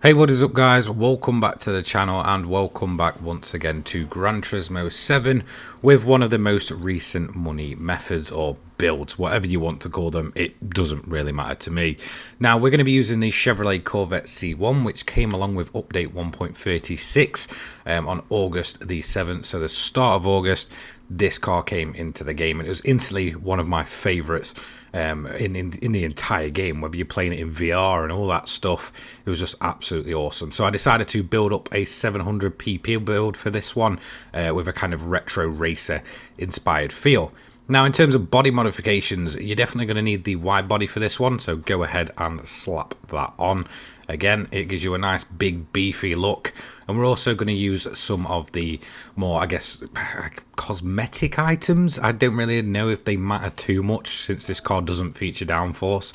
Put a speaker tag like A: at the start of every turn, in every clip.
A: Hey, what is up guys? Welcome back to the channel and welcome back once again to Gran Turismo 7 with one of the most recent money methods or builds, whatever you want to call them. It doesn't really matter to me. Now we're going to be using the Chevrolet Corvette C1, which came along with update 1.36 on August the 7th, so the start of August. This car came into the game and it was instantly one of my favorites in the entire game, whether you're playing it in VR and all that stuff. It was just absolutely awesome. So I decided to build up a 700 PP build for this one with a kind of retro racer inspired feel. Now, in terms of body modifications, you're definitely going to need the wide body for this one, so go ahead and slap that on. Again, it gives you a nice big beefy look, and we're also going to use some of the more, I guess, cosmetic items. I don't really know if they matter too much since this car doesn't feature downforce.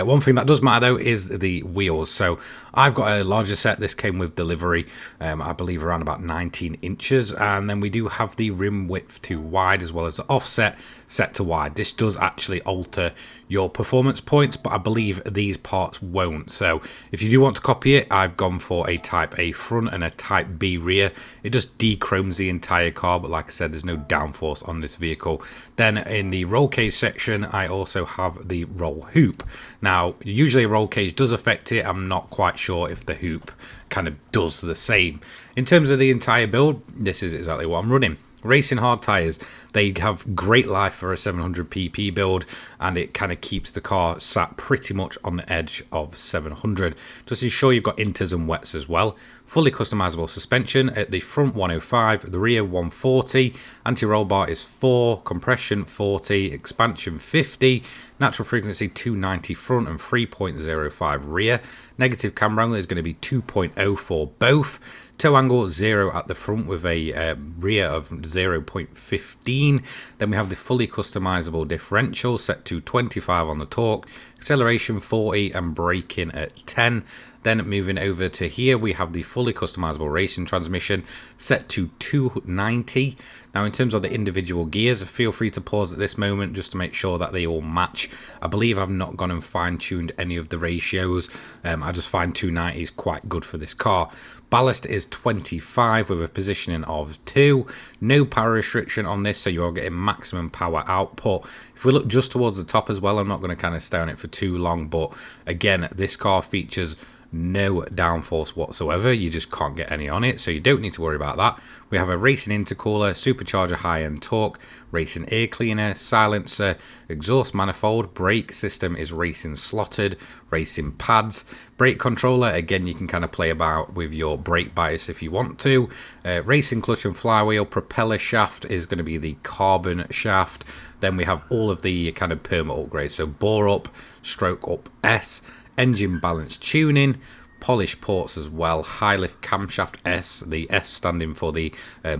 A: One thing that does matter though is the wheels. So I've got a larger set. This came with delivery, I believe around about 19 inches, and then we do have the rim width to wide as well as the offset set to wide. This does actually alter your performance points, but I believe these parts won't. So if you do want to copy it, I've gone for a Type A front and a Type B rear. It just de-chromes the entire car, but like I said, there's no downforce on this vehicle. Then in the roll cage section, I also have the roll hoop. Now, usually a roll cage does affect it. I'm not quite sure if the hoop kind of does the same. In terms of the entire build, this is exactly what I'm running. Racing hard tyres, they have great life for a 700 PP build, and it kind of keeps the car sat pretty much on the edge of 700. Just ensure you've got inters and wets as well. Fully customizable suspension at the front 105, the rear 140, anti-roll bar is 4, compression 40, expansion 50, natural frequency 290 front and 3.05 rear. Negative camber angle is going to be 2.0 for both. Toe angle 0 at the front with a rear of 0.15. Then we have the fully customizable differential set to 25 on the torque, acceleration 40 and braking at 10. Then moving over to here, we have the fully customizable racing transmission set to 290. Now, in terms of the individual gears, feel free to pause at this moment just to make sure that they all match. I believe I've not gone and fine-tuned any of the ratios. I just find 290 is quite good for this car. Ballast is 25 with a positioning of 2. No power restriction on this, so you're getting maximum power output. If we look just towards the top as well, I'm not going to kind of stay on it for too long, but again, this car features no downforce whatsoever. You just can't get any on it, so you don't need to worry about that. We have a racing intercooler, supercharger high-end torque, racing air cleaner, silencer, exhaust manifold, brake system is racing slotted, racing pads, brake controller. Again, you can kind of play about with your brake bias if you want to. Racing clutch and flywheel, propeller shaft is going to be the carbon shaft. Then we have all of the kind of perma upgrades, so bore up, stroke up S, engine balance tuning, polished ports as well, high lift camshaft S, the S standing for the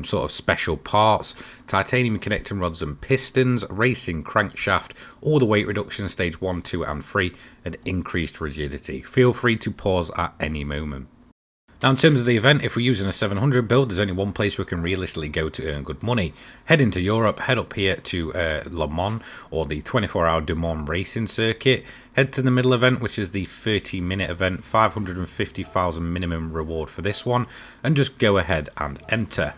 A: sort of special parts, titanium connecting rods and pistons, racing crankshaft, all the weight reduction stage 1, 2 and 3, and increased rigidity. Feel free to pause at any moment. Now, in terms of the event, if we're using a 700 build, there's only one place we can realistically go to earn good money. Head into Europe, head up here to Le Mans, or the 24-hour Du Mans racing circuit. Head to the middle event, which is the 30-minute event, 550,000 minimum reward for this one, and just go ahead and enter.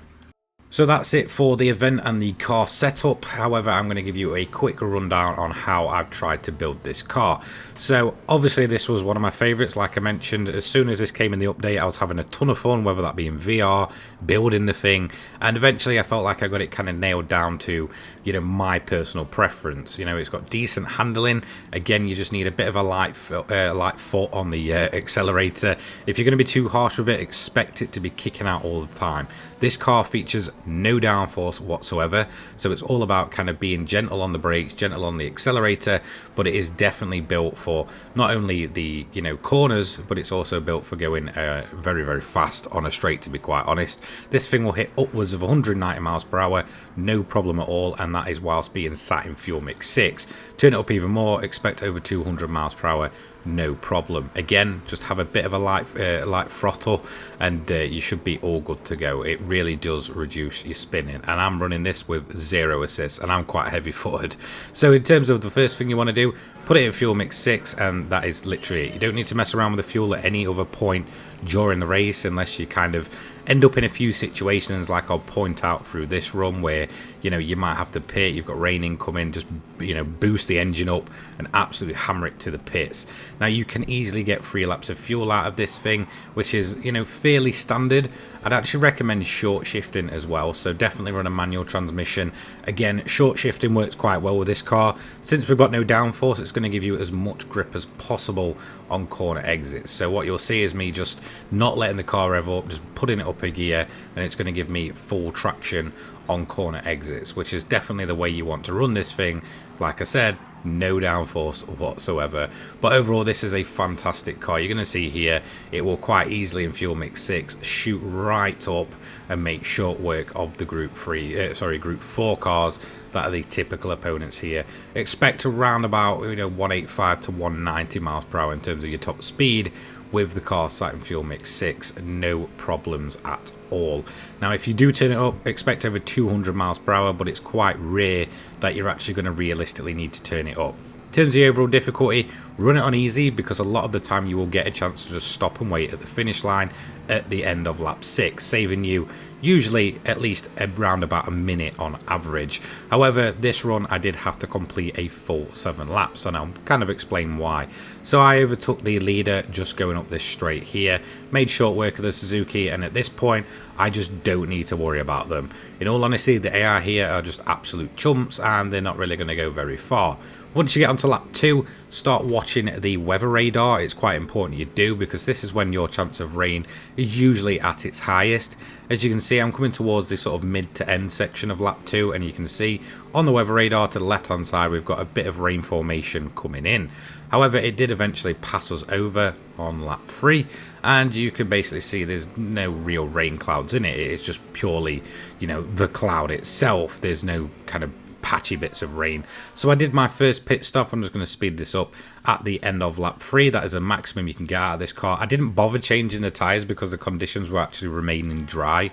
A: So that's it for the event and the car setup. However, I'm going to give you a quick rundown on how I've tried to build this car. So obviously this was one of my favorites. Like I mentioned, as soon as this came in the update, I was having a ton of fun, whether that be in VR, building the thing, and eventually I felt like I got it kind of nailed down to, you know, my personal preference. You know, it's got decent handling. Again, you just need a bit of a light foot on the accelerator. If you're going to be too harsh with it, expect it to be kicking out all the time. This car features no downforce whatsoever, so it's all about kind of being gentle on the brakes, gentle on the accelerator, but it is definitely built for not only the, you know, corners, but it's also built for going very, very fast on a straight, to be quite honest. This thing will hit upwards of 190 miles per hour, no problem at all, and that is whilst being sat in fuel mix 6. Turn it up even more, expect over 200 miles per hour, no problem. Again, just have a bit of a light throttle and you should be all good to go. It really does reduce your spinning, and I'm running this with 0 assists, and I'm quite heavy footed. So in terms of the first thing you want to do, put it in fuel mix 6, and that is literally it. You don't need to mess around with the fuel at any other point during the race, unless you kind of end up in a few situations like I'll point out through this run where, you know, you might have to pit, you've got rain incoming, just, you know, boost the engine up and absolutely hammer it to the pits. Now you can easily get 3 laps of fuel out of this thing, which is, you know, fairly standard. I'd actually recommend short shifting as well, so definitely run a manual transmission. Again, short shifting works quite well with this car. Since we've got no downforce, it's going to give you as much grip as possible on corner exits. So what you'll see is me just not letting the car rev up, just putting it up a gear, and it's going to give me full traction on corner exits, which is definitely the way you want to run this thing. Like I said, no downforce whatsoever. But overall, this is a fantastic car. You're going to see here it will quite easily in fuel mix 6 shoot right up and make short work of the group 4 cars that are the typical opponents here. Expect around about, you know, 185 to 190 miles per hour in terms of your top speed with the car sat in fuel mix 6, no problems at all. Now if you do turn it up, expect over 200 miles per hour, but it's quite rare that you're actually going to realistically need to turn it up. In terms of the overall difficulty, run it on easy, because a lot of the time you will get a chance to just stop and wait at the finish line at the end of lap 6, saving you usually at least around about a minute on average. However, this run I did have to complete a full 7 laps, and I'll kind of explain why. So I overtook the leader just going up this straight here, made short work of the Suzuki, and at this point I just don't need to worry about them. In all honesty, the AI here are just absolute chumps, and they're not really going to go very far. Once you get onto lap 2, start watching the weather radar. It's quite important you do, because this is when your chance of rain is usually at its highest. As you can see, I'm coming towards this sort of mid to end section of lap 2, and you can see on the weather radar to the left hand side we've got a bit of rain formation coming in. However, it did eventually pass us over on lap 3, and you can basically see there's no real rain clouds in it. It's just purely, you know, the cloud itself. There's no kind of patchy bits of rain. So I did my first pit stop. I'm just going to speed this up at the end of lap 3. That is the maximum you can get out of this car. I didn't bother changing the tyres because the conditions were actually remaining dry.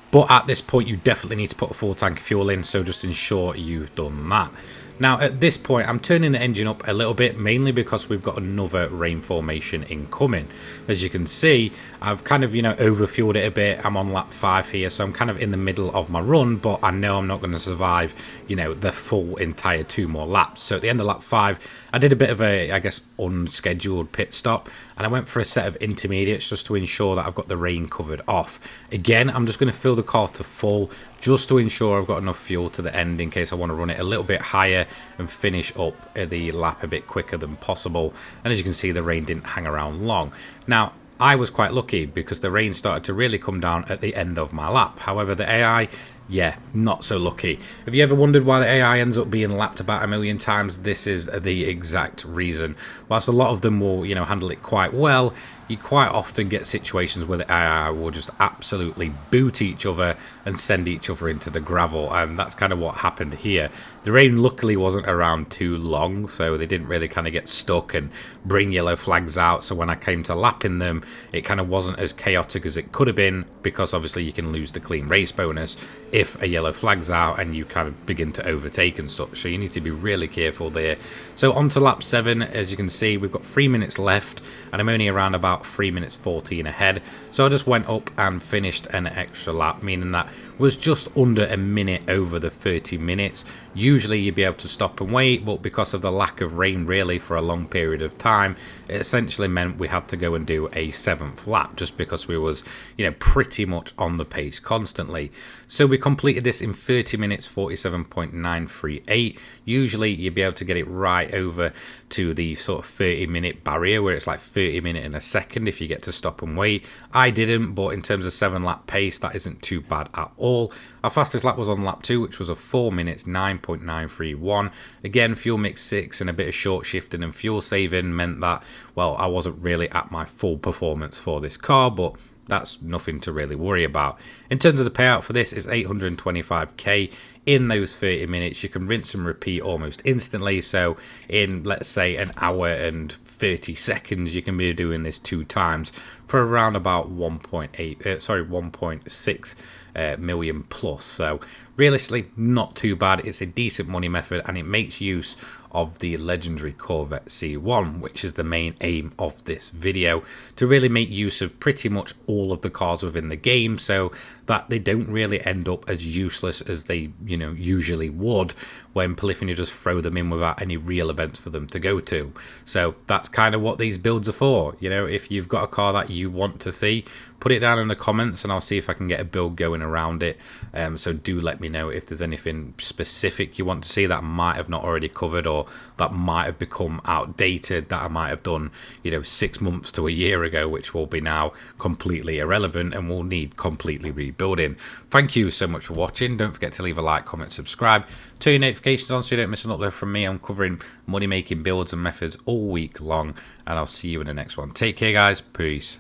A: But at this point you definitely need to put a full tank of fuel in, so just ensure you've done that. Now at this point I'm turning the engine up a little bit, mainly because we've got another rain formation incoming. As you can see, I've kind of, you know, overfueled it a bit. I'm on lap 5 here, so I'm kind of in the middle of my run, but I know I'm not going to survive, you know, the full entire 2 more laps. So at the end of lap 5 I did a bit of a, I guess, unscheduled pit stop, and I went for a set of intermediates just to ensure that I've got the rain covered off. Again, I'm just going to fill the car to full just to ensure I've got enough fuel to the end in case I want to run it a little bit higher and finish up the lap a bit quicker than possible. And as you can see, the rain didn't hang around long. Now I was quite lucky because the rain started to really come down at the end of my lap. However, the AI, yeah, not so lucky. Have you ever wondered why the AI ends up being lapped about 1,000,000 times? This is the exact reason. Whilst a lot of them will, you know, handle it quite well, you quite often get situations where the AI will just absolutely boot each other and send each other into the gravel, and that's kind of what happened here. The rain luckily wasn't around too long, so they didn't really kind of get stuck and bring yellow flags out, so when I came to lapping them, it kind of wasn't as chaotic as it could have been, because obviously you can lose the clean race bonus if a yellow flag's out and you kind of begin to overtake and such, so you need to be really careful there. So on to lap 7, as you can see, we've got 3 minutes left, and I'm only around about 3 minutes 14 ahead, so I just went up and finished an extra lap, meaning that was just under a minute over the 30 minutes. Usually you'd be able to stop and wait, but because of the lack of rain really for a long period of time, it essentially meant we had to go and do a 7th lap just because we was, you know, pretty much on the pace constantly. So we completed this in 30 minutes 47.938. Usually you'd be able to get it right over to the sort of 30-minute barrier where it's like 30 minutes in a second if you get to stop and wait. I didn't, but in terms of 7-lap pace, that isn't too bad at all. Our fastest lap was on lap 2, which was a 4 minutes 9.931. Again, fuel mix 6 and a bit of short shifting and fuel saving meant that, well, I wasn't really at my full performance for this car, but that's nothing to really worry about. In terms of the payout for this, it's 825k in those 30 minutes. You can rinse and repeat almost instantly. So in, let's say, an hour and 30 seconds, you can be doing this 2 times for around about 1.6 million plus. So realistically, not too bad. It's a decent money method, and it makes use of the legendary Corvette C1, which is the main aim of this video, to really make use of pretty much all of the cars within the game, so that they don't really end up as useless as they, you know, usually would when Polyphony just throw them in without any real events for them to go to. So that's kind of what these builds are for. You know, if you've got a car that you want to see, put it down in the comments and I'll see if I can get a build going around it. So do let me know if there's anything specific you want to see that I might have not already covered, or that might have become outdated, that I might have done, you know, 6 months to a year ago, which will be now completely irrelevant and will need completely rebuilding. Thank you so much for watching. Don't forget to leave a like, comment, subscribe, turn your notifications on so you don't miss an upload from me. I'm covering money making builds and methods all week long, and I'll see you in the next one. Take care, guys. Peace.